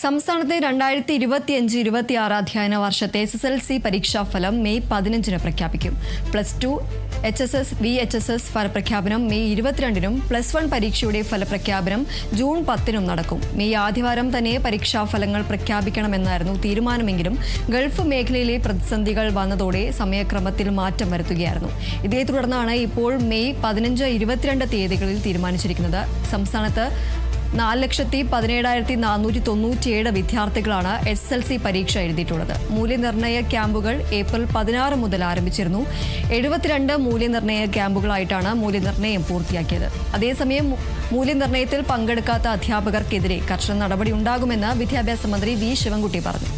സംസ്ഥാനത്തെ 2025-26 അധ്യയന വർഷത്തെ SSLC പരീക്ഷാഫലം മെയ് 15-ന് പ്രഖ്യാപിക്കും. +2 HSS, VHSS ഫലപ്രഖ്യാപനം മെയ് 22-നും +1 പരീക്ഷയുടെ ഫലപ്രഖ്യാപനം ജൂൺ 10-നും നടക്കും. മെയ് ആദ്യവാരം തന്നെ പരീക്ഷാഫലങ്ങൾ പ്രഖ്യാപിക്കണമെന്നായിരുന്നു തീരുമാനമെങ്കിലും ഗൾഫ് മേഖലയിലെ പ്രതിസന്ധികൾ വന്നതോടെ സമയക്രമത്തിൽ മാറ്റം വരുത്തുകയായിരുന്നു. ഇതേ തുടർന്നാണ് ഇപ്പോൾ മെയ് 15, 22 തീയതികളിൽ തീരുമാനിച്ചിരിക്കുന്നത്. സംസ്ഥാനത്ത് 4,17,497 വിദ്യാർത്ഥികളാണ് SSLC പരീക്ഷ എഴുതിയിട്ടുള്ളത്. മൂല്യനിർണ്ണയ ക്യാമ്പുകൾ ഏപ്രിൽ 16 മുതൽ ആരംഭിച്ചിരുന്നു. 72 മൂല്യനിർണ്ണയ ക്യാമ്പുകളായിട്ടാണ് മൂല്യനിർണ്ണയം പൂർത്തിയാക്കിയത്. അതേസമയം മൂല്യനിർണ്ണയത്തിൽ പങ്കെടുക്കാത്ത അധ്യാപകർക്കെതിരെ കർശന നടപടി ഉണ്ടാകുമെന്ന് വിദ്യാഭ്യാസ മന്ത്രി വി. ശിവൻകുട്ടി പറഞ്ഞു.